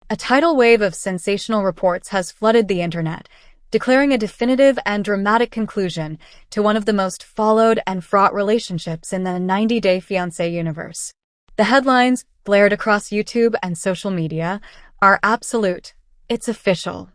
A tidal wave of sensational reports has flooded the internet, declaring a definitive and dramatic conclusion to one of the most followed and fraught relationships in the 90-Day Fiancé universe. The headlines, blared across YouTube and social media, are absolute. It's official.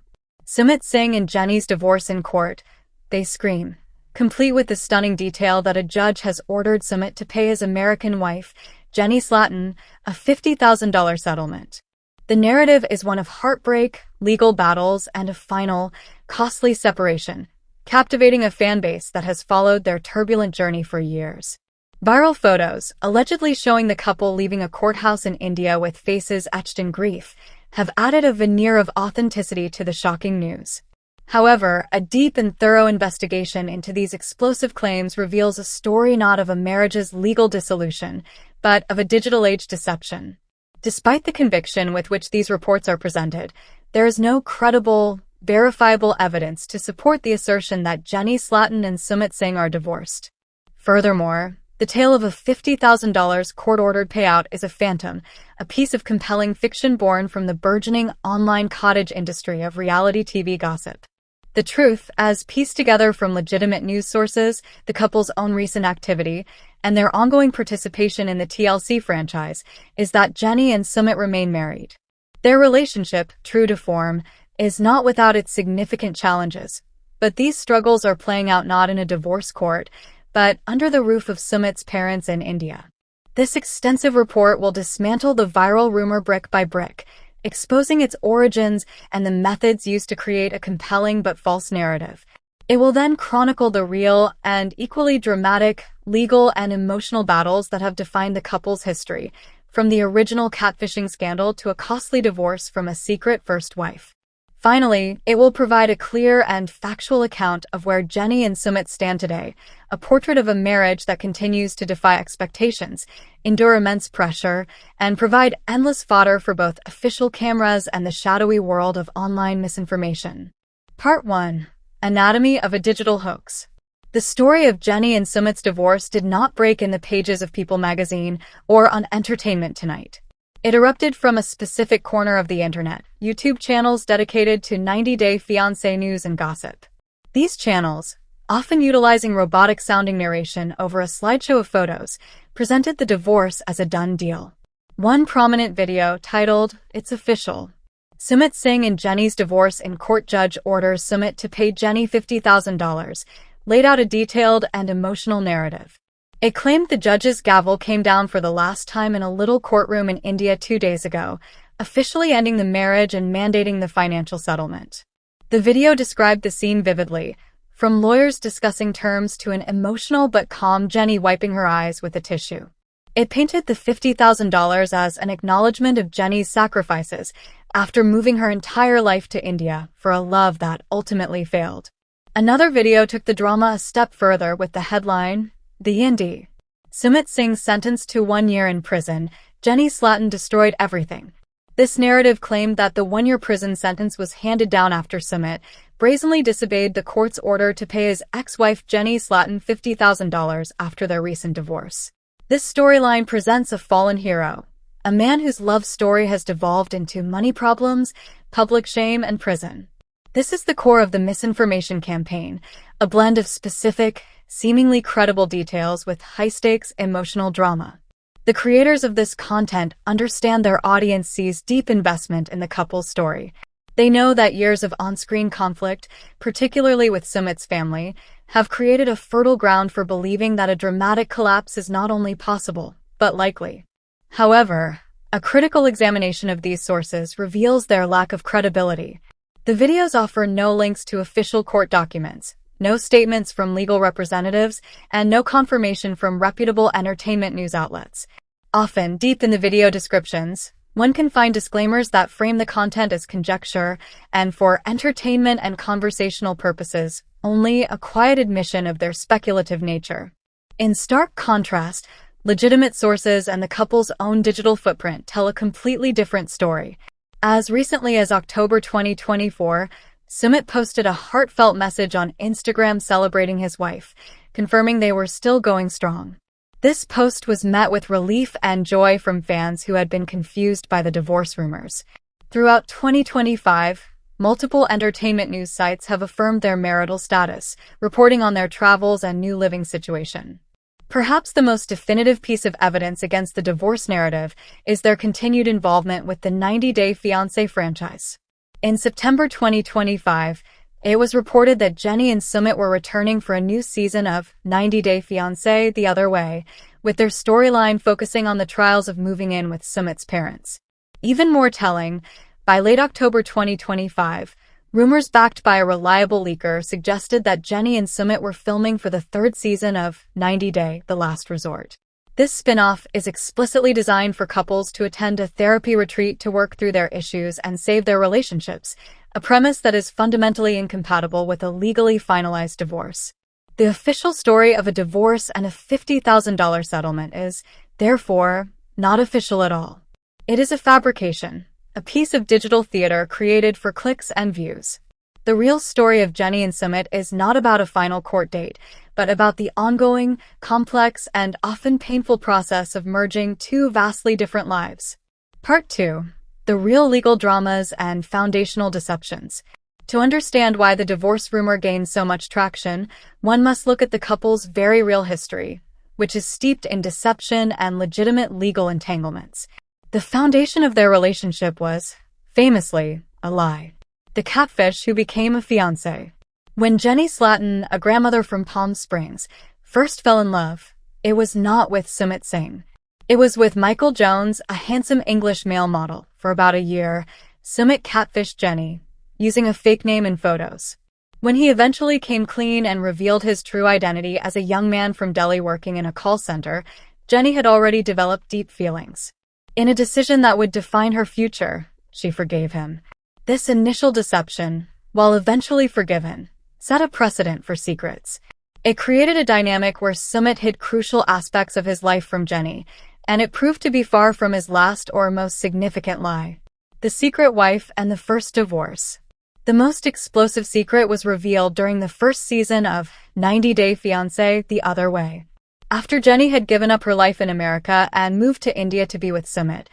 Sumit Singh and Jenny's divorce in court, they scream, complete with the stunning detail that a judge has ordered Sumit to pay his American wife, Jenny Slatin, a $50,000 settlement. The narrative is one of heartbreak, legal battles, and a final, costly separation, captivating a fan base that has followed their turbulent journey for years. Viral photos, allegedly showing the couple leaving a courthouse in India with faces etched in grief, have added a veneer of authenticity to the shocking news. However, a deep and thorough investigation into these explosive claims reveals a story not of a marriage's legal dissolution, but of a digital-age deception. Despite the conviction with which these reports are presented, there is no credible, verifiable evidence to support the assertion that Jenny Slatin and Sumit Singh are divorced. Furthermore, the tale of a $50,000 court-ordered payout is a phantom, a piece of compelling fiction born from the burgeoning online cottage industry of reality TV gossip. The truth, as pieced together from legitimate news sources, the couple's own recent activity, and their ongoing participation in the TLC franchise, is that Jenny and Sumit remain married. Their relationship, true to form, is not without its significant challenges, but these struggles are playing out not in a divorce court, but under the roof of Sumit's parents in India. This extensive report will dismantle the viral rumor brick by brick, exposing its origins and the methods used to create a compelling but false narrative. It will then chronicle the real and equally dramatic legal and emotional battles that have defined the couple's history, from the original catfishing scandal to a costly divorce from a secret first wife. Finally, it will provide a clear and factual account of where Jenny and Sumit stand today, a portrait of a marriage that continues to defy expectations, endure immense pressure, and provide endless fodder for both official cameras and the shadowy world of online misinformation. Part 1. Anatomy of a Digital Hoax. The story of Jenny and Sumit's divorce did not break in the pages of People magazine or on Entertainment Tonight. It erupted from a specific corner of the internet, YouTube channels dedicated to 90-Day Fiancé news and gossip. These channels, often utilizing robotic-sounding narration over a slideshow of photos, presented the divorce as a done deal. One prominent video, titled, "It's Official. Sumit Singh and Jenny's Divorce in Court Judge Orders Sumit to Pay Jenny $50,000, laid out a detailed and emotional narrative. It claimed the judge's gavel came down for the last time in a little courtroom in India 2 days ago, officially ending the marriage and mandating the financial settlement. The video described the scene vividly, from lawyers discussing terms to an emotional but calm Jenny wiping her eyes with a tissue. It painted the $50,000 as an acknowledgement of Jenny's sacrifices after moving her entire life to India for a love that ultimately failed. Another video took the drama a step further with the headline, "The Indie. Sumit Singh sentenced to 1 year in prison, Jenny Slatin destroyed everything." This narrative claimed that the 1-year prison sentence was handed down after Sumit brazenly disobeyed the court's order to pay his ex-wife Jenny Slatin $50,000 after their recent divorce. This storyline presents a fallen hero, a man whose love story has devolved into money problems, public shame, and prison. This is the core of the misinformation campaign, a blend of specific, seemingly credible details with high-stakes emotional drama. The creators of this content understand their audience sees deep investment in the couple's story. They know that years of on-screen conflict, particularly with Sumit's family, have created a fertile ground for believing that a dramatic collapse is not only possible, but likely. However, a critical examination of these sources reveals their lack of credibility. The videos offer no links to official court documents, no statements from legal representatives, and no confirmation from reputable entertainment news outlets. Often, deep in the video descriptions, one can find disclaimers that frame the content as conjecture and, for entertainment and conversational purposes, only a quiet admission of their speculative nature. In stark contrast, legitimate sources and the couple's own digital footprint tell a completely different story. As recently as October 2024, Sumit posted a heartfelt message on Instagram celebrating his wife, confirming they were still going strong. This post was met with relief and joy from fans who had been confused by the divorce rumors. Throughout 2025, multiple entertainment news sites have affirmed their marital status, reporting on their travels and new living situation. Perhaps the most definitive piece of evidence against the divorce narrative is their continued involvement with the 90-Day Fiancé franchise. In September 2025, it was reported that Jennie and Sumit were returning for a new season of 90-Day Fiancé the Other Way, with their storyline focusing on the trials of moving in with Sumit's parents. Even more telling, by late October 2025, rumors backed by a reliable leaker suggested that Jennie and Sumit were filming for the third season of 90-Day: The Last Resort. This spin-off is explicitly designed for couples to attend a therapy retreat to work through their issues and save their relationships, a premise that is fundamentally incompatible with a legally finalized divorce. The official story of a divorce and a $50,000 settlement is, therefore, not official at all. It is a fabrication, a piece of digital theater created for clicks and views. The real story of Jennie and Sumit is not about a final court date, but about the ongoing, complex, and often painful process of merging two vastly different lives. Part 2. The real legal dramas and foundational deceptions. To understand why the divorce rumor gained so much traction, one must look at the couple's very real history, which is steeped in deception and legitimate legal entanglements. The foundation of their relationship was, famously, a lie. The catfish who became a fiancé. When Jennie Slatin, a grandmother from Palm Springs, first fell in love, it was not with Sumit Singh. It was with Michael Jones, a handsome English male model. For about a year, Sumit catfished Jennie, using a fake name in photos. When he eventually came clean and revealed his true identity as a young man from Delhi working in a call center, Jennie had already developed deep feelings. In a decision that would define her future, she forgave him. This initial deception, while eventually forgiven, set a precedent for secrets. It created a dynamic where Sumit hid crucial aspects of his life from Jennie, and it proved to be far from his last or most significant lie. The secret wife and the first divorce. The most explosive secret was revealed during the first season of 90-Day Fiancé: The Other Way. After Jennie had given up her life in America and moved to India to be with Sumit,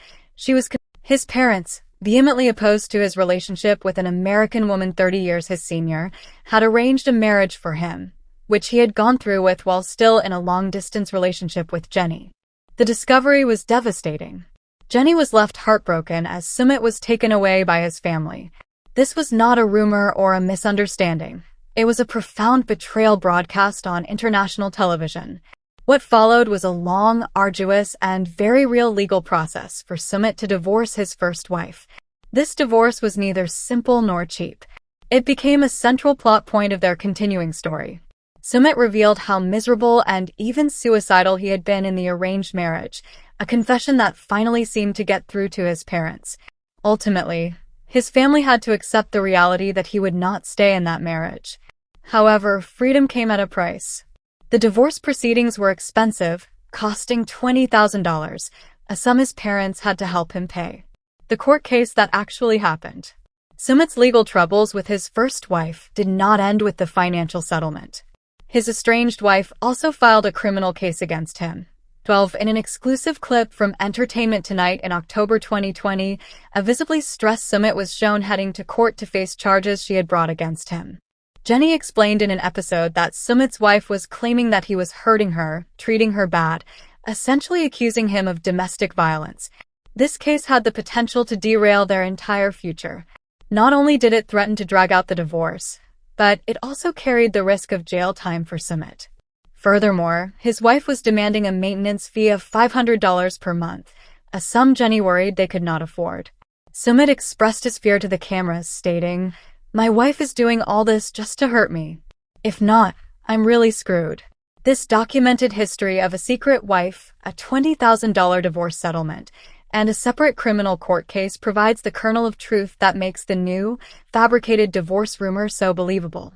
his parents, vehemently opposed to his relationship with an American woman 30 years his senior, had arranged a marriage for him, which he had gone through with while still in a long-distance relationship with Jennie. The discovery was devastating. Jennie was left heartbroken as Sumit was taken away by his family. This was not a rumor or a misunderstanding. It was a profound betrayal broadcast on international television. What followed was a long, arduous, and very real legal process for Sumit to divorce his first wife. This divorce was neither simple nor cheap. It became a central plot point of their continuing story. Sumit revealed how miserable and even suicidal he had been in the arranged marriage, a confession that finally seemed to get through to his parents. Ultimately, his family had to accept the reality that he would not stay in that marriage. However, freedom came at a price. The divorce proceedings were expensive, costing $20,000, a sum his parents had to help him pay. The court case that actually happened. Sumit's legal troubles with his first wife did not end with the financial settlement. His estranged wife also filed a criminal case against him. 12. In an exclusive clip from Entertainment Tonight in October 2020, a visibly stressed Sumit was shown heading to court to face charges she had brought against him. Jennie explained in an episode that Sumit's wife was claiming that he was hurting her, treating her bad, essentially accusing him of domestic violence. This case had the potential to derail their entire future. Not only did it threaten to drag out the divorce, but it also carried the risk of jail time for Sumit. Furthermore, his wife was demanding a maintenance fee of $500 per month, a sum Jennie worried they could not afford. Sumit expressed his fear to the cameras, stating, "My wife is doing all this just to hurt me. If not, I'm really screwed." This documented history of a secret wife, a $20,000 divorce settlement, and a separate criminal court case provides the kernel of truth that makes the new, fabricated divorce rumor so believable.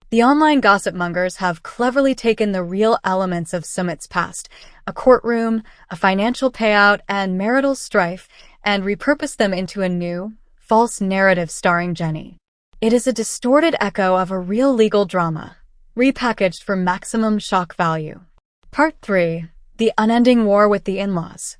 The online gossip mongers have cleverly taken the real elements of Sumit's past, a courtroom, a financial payout, and marital strife, and repurposed them into a new, false narrative starring Jennie. It is a distorted echo of a real legal drama, repackaged for maximum shock value. Part 3. The unending war with the in-laws.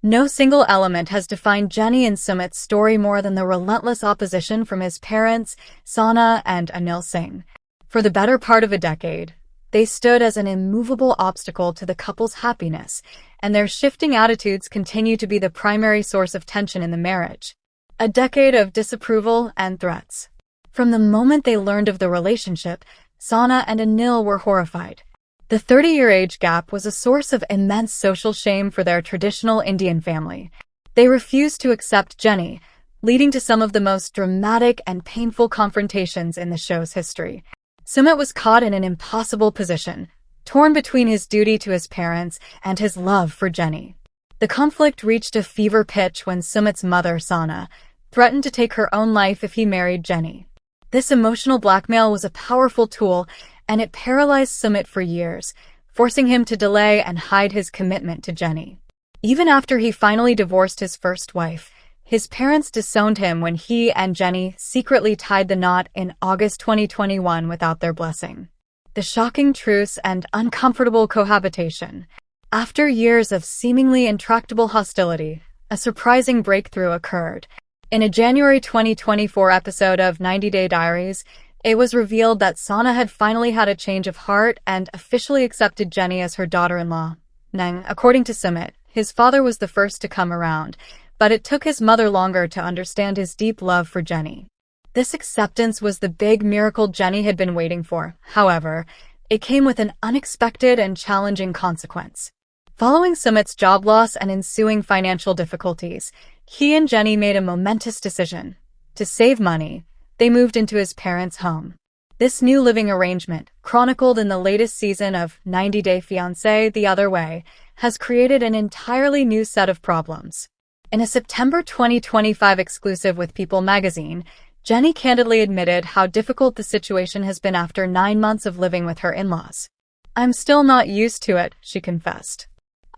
No single element has defined Jenny and Sumit's story more than the relentless opposition from his parents, Sana and Anil Singh. For the better part of a decade, they stood as an immovable obstacle to the couple's happiness, and their shifting attitudes continue to be the primary source of tension in the marriage. A decade of disapproval and threats. From the moment they learned of the relationship, Sana and Anil were horrified. The 30-year age gap was a source of immense social shame for their traditional Indian family. They refused to accept Jenny, leading to some of the most dramatic and painful confrontations in the show's history. Sumit was caught in an impossible position, torn between his duty to his parents and his love for Jenny. The conflict reached a fever pitch when Sumit's mother, Sana, threatened to take her own life if he married Jenny. This emotional blackmail was a powerful tool, and it paralyzed Sumit for years, forcing him to delay and hide his commitment to Jenny. Even after he finally divorced his first wife, his parents disowned him when he and Jenny secretly tied the knot in August 2021 without their blessing. The shocking truce and uncomfortable cohabitation. After years of seemingly intractable hostility, a surprising breakthrough occurred. In a January 2024 episode of 90 Day Diaries, it was revealed that Sana had finally had a change of heart and officially accepted Jenny as her daughter-in-law. According to Sumit, his father was the first to come around, but it took his mother longer to understand his deep love for Jenny. This acceptance was the big miracle Jenny had been waiting for. However, it came with an unexpected and challenging consequence. Following Sumit's job loss and ensuing financial difficulties, he and Jenny made a momentous decision. To save money, they moved into his parents' home. This new living arrangement, chronicled in the latest season of 90 Day Fiancé The Other Way, has created an entirely new set of problems. In a September 2025 exclusive with People magazine, Jenny candidly admitted how difficult the situation has been after 9 months of living with her in-laws. "I'm still not used to it," she confessed.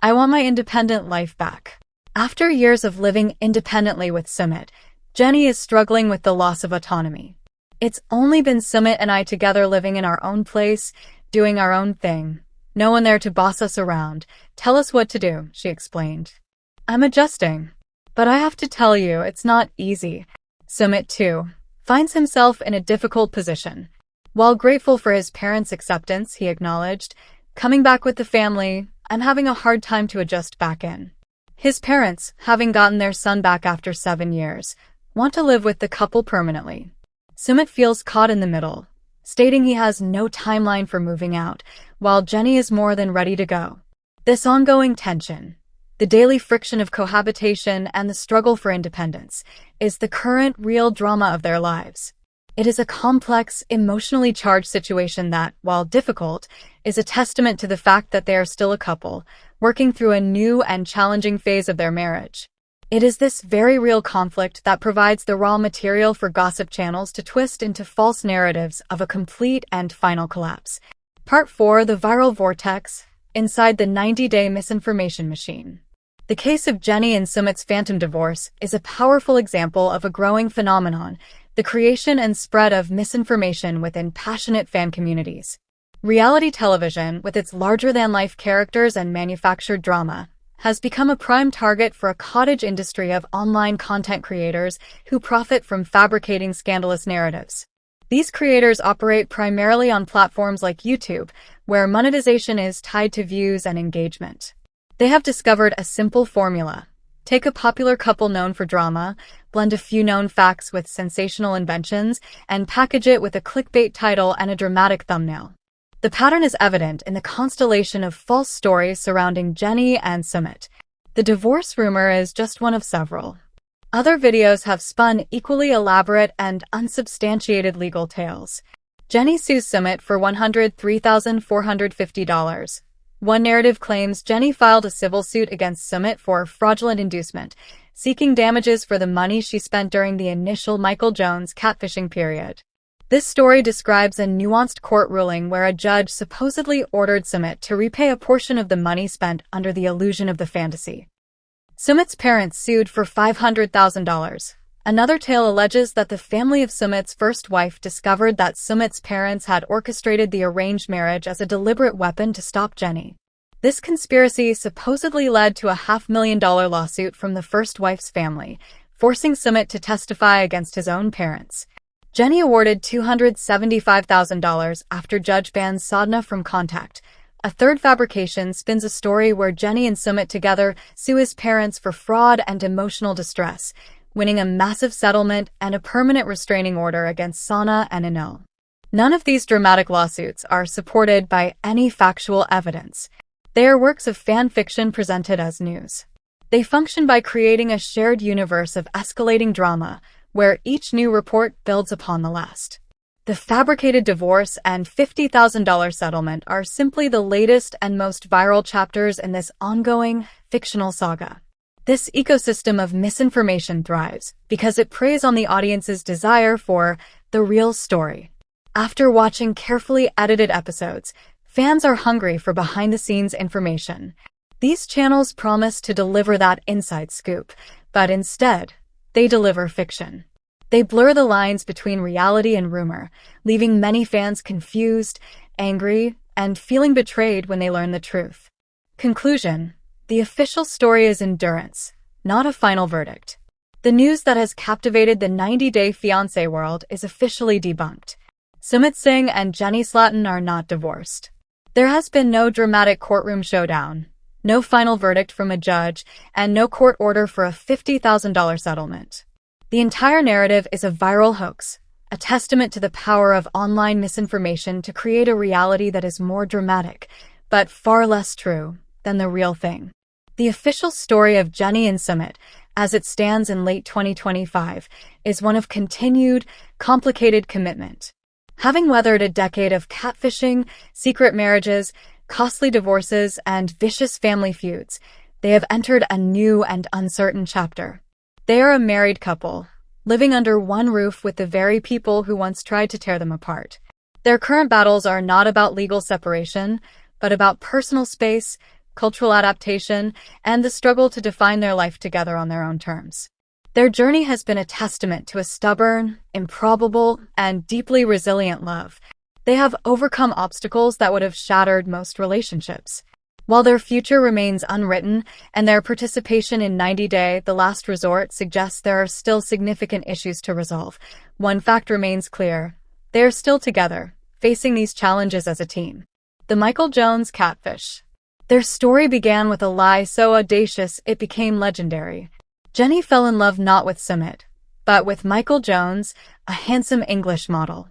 "I want my independent life back." After years of living independently with Sumit, Jenny is struggling with the loss of autonomy. "It's only been Sumit and I together living in our own place, doing our own thing. No one there to boss us around, tell us what to do," she explained. "I'm adjusting. But I have to tell you, it's not easy." Sumit, too, finds himself in a difficult position. While grateful for his parents' acceptance, he acknowledged, "Coming back with the family, I'm having a hard time to adjust back in." His parents, having gotten their son back after 7 years, want to live with the couple permanently. Sumit feels caught in the middle, stating he has no timeline for moving out, while Jenny is more than ready to go. This ongoing tension, the daily friction of cohabitation and the struggle for independence, is the current real drama of their lives. It is a complex, emotionally charged situation that, while difficult, is a testament to the fact that they are still a couple, working through a new and challenging phase of their marriage. It is this very real conflict that provides the raw material for gossip channels to twist into false narratives of a complete and final collapse. Part 4: The Viral Vortex, Inside the 90-Day Misinformation Machine. The case of Jenny and Sumit's phantom divorce is a powerful example of a growing phenomenon, the creation and spread of misinformation within passionate fan communities. Reality television, with its larger-than-life characters and manufactured drama, has become a prime target for a cottage industry of online content creators who profit from fabricating scandalous narratives. These creators operate primarily on platforms like YouTube, where monetization is tied to views and engagement. They have discovered a simple formula. Take a popular couple known for drama, blend a few known facts with sensational inventions, and package it with a clickbait title and a dramatic thumbnail. The pattern is evident in the constellation of false stories surrounding Jenny and Sumit. The divorce rumor is just one of several. Other videos have spun equally elaborate and unsubstantiated legal tales. Jenny sues Sumit for $103,450. One narrative claims Jenny filed a civil suit against Sumit for fraudulent inducement, seeking damages for the money she spent during the initial Michael Jones catfishing period. This story describes a nuanced court ruling where a judge supposedly ordered Sumit to repay a portion of the money spent under the illusion of the fantasy. Sumit's parents sued for $500,000. Another tale alleges that the family of Sumit's first wife discovered that Sumit's parents had orchestrated the arranged marriage as a deliberate weapon to stop Jenny. This conspiracy supposedly led to a $500,000 lawsuit from the first wife's family, forcing Sumit to testify against his own parents. Jenny awarded $275,000 after judge bans Sadhna from contact. A third fabrication spins a story where Jenny and Sumit together sue his parents for fraud and emotional distress, winning a massive settlement and a permanent restraining order against Sana and Anil. None of these dramatic lawsuits are supported by any factual evidence. They are works of fan fiction presented as news. They function by creating a shared universe of escalating drama, where each new report builds upon the last. The fabricated divorce and $50,000 settlement are simply the latest and most viral chapters in this ongoing, fictional saga. This ecosystem of misinformation thrives because it preys on the audience's desire for the real story. After watching carefully edited episodes, fans are hungry for behind-the-scenes information. These channels promise to deliver that inside scoop, but instead, they deliver fiction. They blur the lines between reality and rumor, leaving many fans confused, angry, and feeling betrayed when they learn the truth. Conclusion: the official story is endurance, not a final verdict. The news that has captivated the 90-day Fiancé world is officially debunked. Sumit Singh and Jenny Slatin are not divorced. There has been no dramatic courtroom showdown, no final verdict from a judge, and no court order for a $50,000 settlement. The entire narrative is a viral hoax, a testament to the power of online misinformation to create a reality that is more dramatic, but far less true, than the real thing. The official story of Jenny and Sumit, as it stands in late 2025, is one of continued, complicated commitment. Having weathered a decade of catfishing, secret marriages, costly divorces, and vicious family feuds, they have entered a new and uncertain chapter. They are a married couple, living under one roof with the very people who once tried to tear them apart. Their current battles are not about legal separation, but about personal space, cultural adaptation, and the struggle to define their life together on their own terms. Their journey has been a testament to a stubborn, improbable, and deeply resilient love. They have overcome obstacles that would have shattered most relationships. While their future remains unwritten and their participation in 90 Day, The Last Resort, suggests there are still significant issues to resolve, one fact remains clear: they are still together, facing these challenges as a team. The Michael Jones catfish. Their story began with a lie so audacious it became legendary. Jenny fell in love not with Sumit, but with Michael Jones, a handsome English model.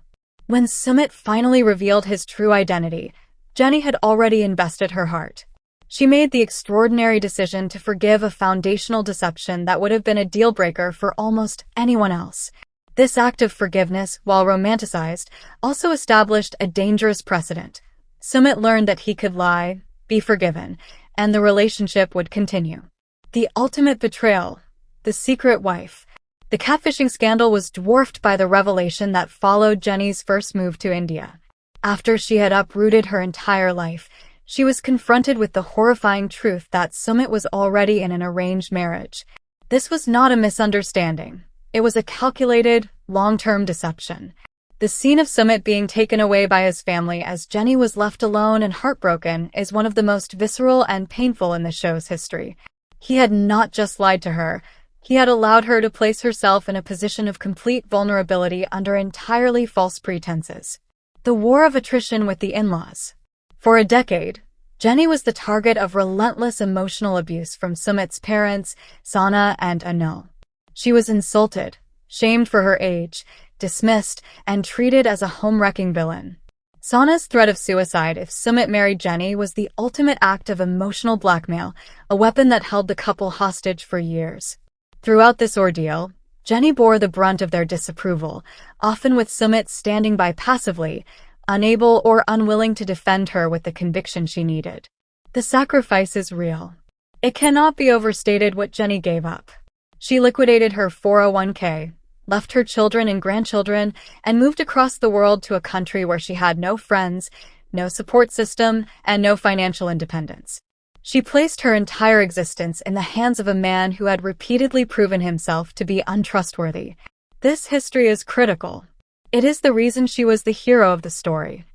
When Sumit finally revealed his true identity, Jenny had already invested her heart. She made the extraordinary decision to forgive a foundational deception that would have been a deal-breaker for almost anyone else. This act of forgiveness, while romanticized, also established a dangerous precedent. Sumit learned that he could lie, be forgiven, and the relationship would continue. The ultimate betrayal, the secret wife. The catfishing scandal was dwarfed by the revelation that followed Jenny's first move to India. After she had uprooted her entire life, she was confronted with the horrifying truth that Sumit was already in an arranged marriage. This was not a misunderstanding. It was a calculated, long-term deception. The scene of Sumit being taken away by his family as Jenny was left alone and heartbroken is one of the most visceral and painful in the show's history. He had not just lied to her, he had allowed her to place herself in a position of complete vulnerability under entirely false pretenses. The war of attrition with the in-laws. For a decade, Jenny was the target of relentless emotional abuse from Sumit's parents, Sana and Anil. She was insulted, shamed for her age, dismissed, and treated as a home-wrecking villain. Sana's threat of suicide if Sumit married Jenny was the ultimate act of emotional blackmail, a weapon that held the couple hostage for years. Throughout this ordeal, Jenny bore the brunt of their disapproval, often with Sumit standing by passively, unable or unwilling to defend her with the conviction she needed. The sacrifice is real. It cannot be overstated what Jenny gave up. She liquidated her 401k, left her children and grandchildren, and moved across the world to a country where she had no friends, no support system, and no financial independence. She placed her entire existence in the hands of a man who had repeatedly proven himself to be untrustworthy. This history is critical. It is the reason she was the hero of the story.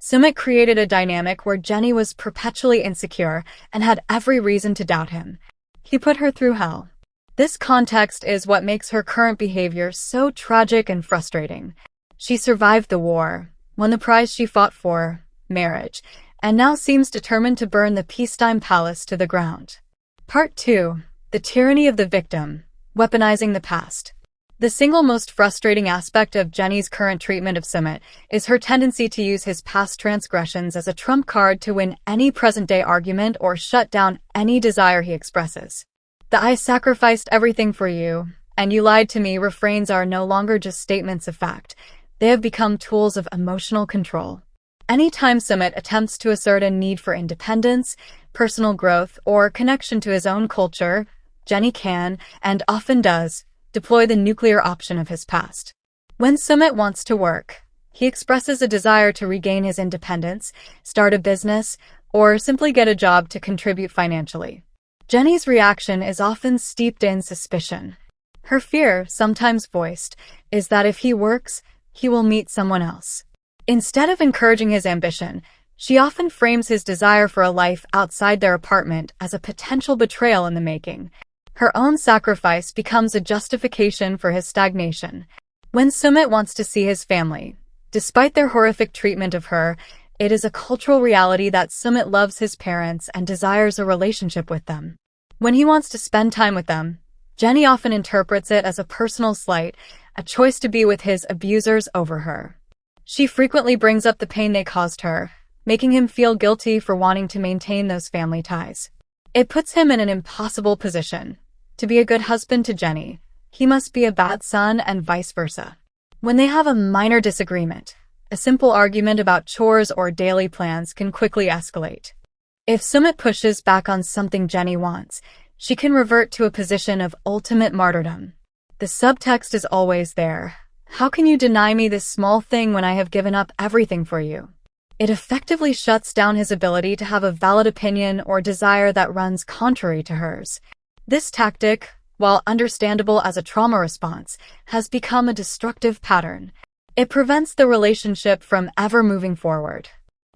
Sumit created a dynamic where Jenny was perpetually insecure and had every reason to doubt him. He put her through hell. This context is what makes her current behavior so tragic and frustrating. She survived the war, won the prize she fought for, marriage, and now seems determined to burn the peacetime palace to the ground. Part 2. The Tyranny of the Victim, Weaponizing the Past. The single most frustrating aspect of Jenny's current treatment of Sumit is her tendency to use his past transgressions as a trump card to win any present-day argument or shut down any desire he expresses. The "I sacrificed everything for you, and you lied to me" refrains are no longer just statements of fact. They have become tools of emotional control. Anytime Sumit attempts to assert a need for independence, personal growth, or connection to his own culture, Jenny can, and often does, deploy the nuclear option of his past. When Sumit wants to work, he expresses a desire to regain his independence, start a business, or simply get a job to contribute financially. Jenny's reaction is often steeped in suspicion. Her fear, sometimes voiced, is that if he works, he will meet someone else. Instead of encouraging his ambition, she often frames his desire for a life outside their apartment as a potential betrayal in the making. Her own sacrifice becomes a justification for his stagnation. When Sumit wants to see his family, despite their horrific treatment of her, it is a cultural reality that Sumit loves his parents and desires a relationship with them. When he wants to spend time with them, Jenny often interprets it as a personal slight, a choice to be with his abusers over her. She frequently brings up the pain they caused her, making him feel guilty for wanting to maintain those family ties. It puts him in an impossible position. To be a good husband to Jenny, he must be a bad son and vice versa. When they have a minor disagreement, a simple argument about chores or daily plans can quickly escalate. If Sumit pushes back on something Jenny wants, she can revert to a position of ultimate martyrdom. The subtext is always there. How can you deny me this small thing when I have given up everything for you? It effectively shuts down his ability to have a valid opinion or desire that runs contrary to hers. This tactic, while understandable as a trauma response, has become a destructive pattern. It prevents the relationship from ever moving forward.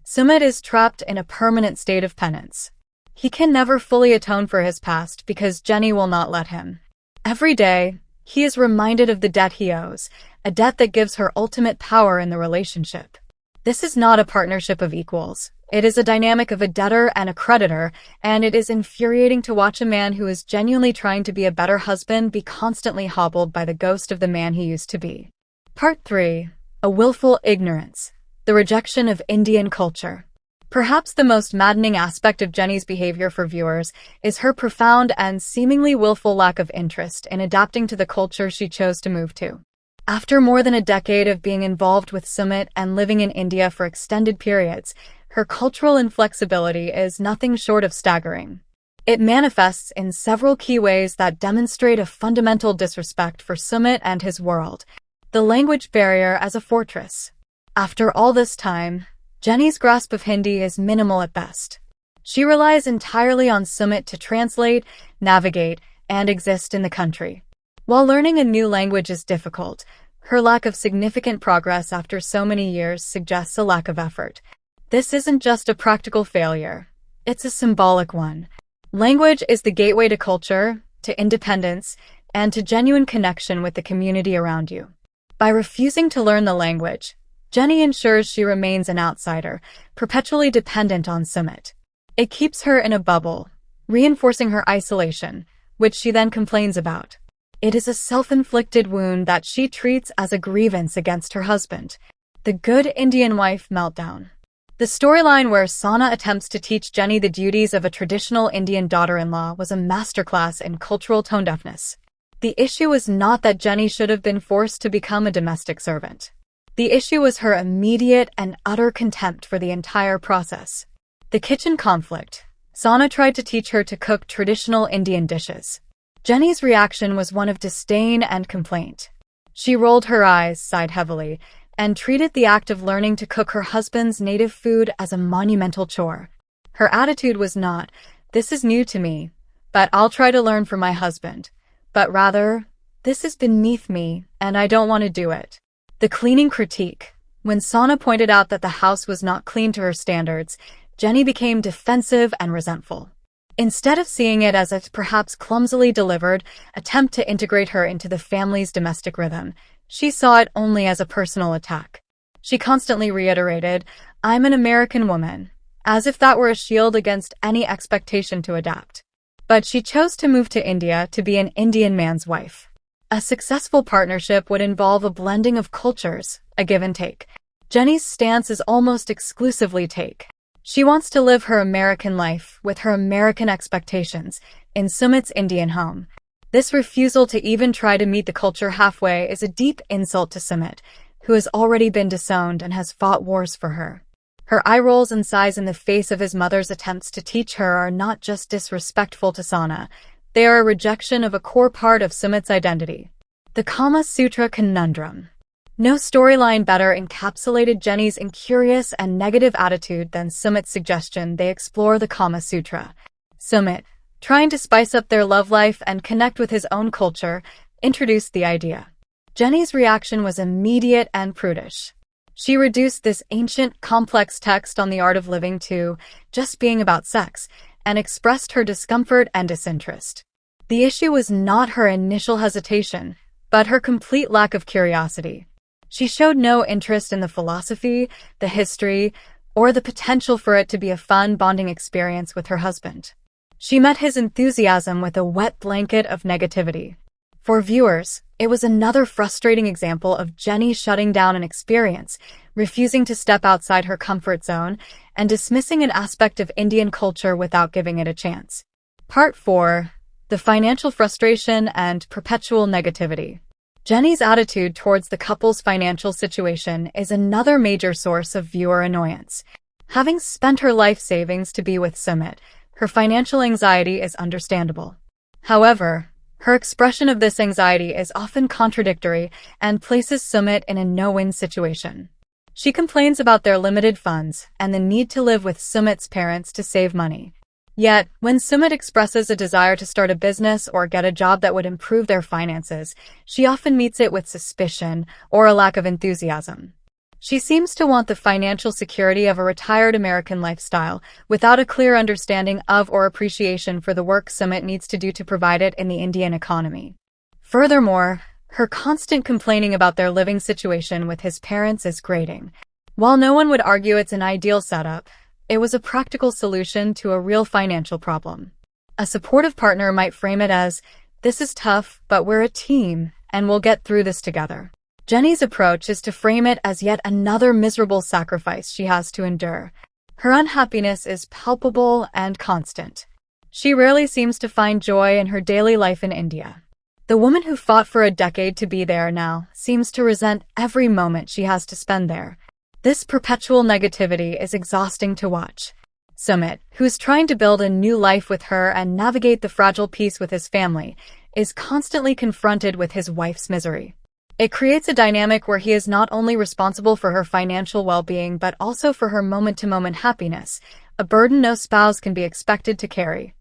Sumit is trapped in a permanent state of penance. He can never fully atone for his past because Jenny will not let him. Every day, he is reminded of the debt he owes, a debt that gives her ultimate power in the relationship. This is not a partnership of equals. It is a dynamic of a debtor and a creditor, and it is infuriating to watch a man who is genuinely trying to be a better husband be constantly hobbled by the ghost of the man he used to be. Part 3. A Willful Ignorance. The Rejection of Indian Culture. Perhaps the most maddening aspect of Jenny's behavior for viewers is her profound and seemingly willful lack of interest in adapting to the culture she chose to move to. After more than a decade of being involved with Sumit and living in India for extended periods, her cultural inflexibility is nothing short of staggering. It manifests in several key ways that demonstrate a fundamental disrespect for Sumit and his world. The language barrier as a fortress. After all this time, Jenny's grasp of Hindi is minimal at best. She relies entirely on Sumit to translate, navigate, and exist in the country. While learning a new language is difficult, her lack of significant progress after so many years suggests a lack of effort. This isn't just a practical failure. It's a symbolic one. Language is the gateway to culture, to independence, and to genuine connection with the community around you. By refusing to learn the language, Jenny ensures she remains an outsider, perpetually dependent on Sumit. It keeps her in a bubble, reinforcing her isolation, which she then complains about. It is a self-inflicted wound that she treats as a grievance against her husband. The Good Indian Wife Meltdown. The storyline where Sana attempts to teach Jenny the duties of a traditional Indian daughter-in-law was a masterclass in cultural tone-deafness. The issue was not that Jenny should have been forced to become a domestic servant. The issue was her immediate and utter contempt for the entire process. The kitchen conflict. Sana tried to teach her to cook traditional Indian dishes. Jenny's reaction was one of disdain and complaint. She rolled her eyes, sighed heavily, and treated the act of learning to cook her husband's native food as a monumental chore. Her attitude was not, "This is new to me, but I'll try to learn from my husband," but rather, "This is beneath me, and I don't want to do it." The cleaning critique. When Sana pointed out that the house was not clean to her standards, Jenny became defensive and resentful. Instead of seeing it as a perhaps clumsily delivered attempt to integrate her into the family's domestic rhythm, she saw it only as a personal attack. She constantly reiterated, "I'm an American woman," as if that were a shield against any expectation to adapt. But she chose to move to India to be an Indian man's wife. A successful partnership would involve a blending of cultures, a give and take. Jenny's stance is almost exclusively take. She wants to live her American life with her American expectations in Sumit's Indian home. This refusal to even try to meet the culture halfway is a deep insult to Sumit, who has already been disowned and has fought wars for her. Her eye rolls and sighs in the face of his mother's attempts to teach her are not just disrespectful to Sana, they are a rejection of a core part of Sumit's identity. The Kama Sutra Conundrum. No storyline better encapsulated Jenny's incurious and negative attitude than Sumit's suggestion they explore the Kama Sutra. Sumit, trying to spice up their love life and connect with his own culture, introduced the idea. Jenny's reaction was immediate and prudish. She reduced this ancient, complex text on the art of living to just being about sex, and expressed her discomfort and disinterest. The issue was not her initial hesitation, but her complete lack of curiosity. She showed no interest in the philosophy, the history, or the potential for it to be a fun bonding experience with her husband. She met his enthusiasm with a wet blanket of negativity. For viewers, it was another frustrating example of Jenny shutting down an experience, refusing to step outside her comfort zone, and dismissing an aspect of Indian culture without giving it a chance. Part 4. The financial frustration and perpetual negativity. Jenny's attitude towards the couple's financial situation is another major source of viewer annoyance. Having spent her life savings to be with Sumit, her financial anxiety is understandable. However, her expression of this anxiety is often contradictory and places Sumit in a no-win situation. She complains about their limited funds and the need to live with Sumit's parents to save money. Yet, when Sumit expresses a desire to start a business or get a job that would improve their finances, she often meets it with suspicion or a lack of enthusiasm. She seems to want the financial security of a retired American lifestyle without a clear understanding of or appreciation for the work Sumit needs to do to provide it in the Indian economy. Furthermore, her constant complaining about their living situation with his parents is grating. While no one would argue it's an ideal setup, it was a practical solution to a real financial problem. A supportive partner might frame it as, "This is tough, but we're a team, and we'll get through this together." Jenny's approach is to frame it as yet another miserable sacrifice she has to endure. Her unhappiness is palpable and constant. She rarely seems to find joy in her daily life in India. The woman who fought for a decade to be there now seems to resent every moment she has to spend there. This perpetual negativity is exhausting to watch. Sumit, who is trying to build a new life with her and navigate the fragile peace with his family, is constantly confronted with his wife's misery. It creates a dynamic where he is not only responsible for her financial well-being but also for her moment-to-moment happiness, a burden no spouse can be expected to carry.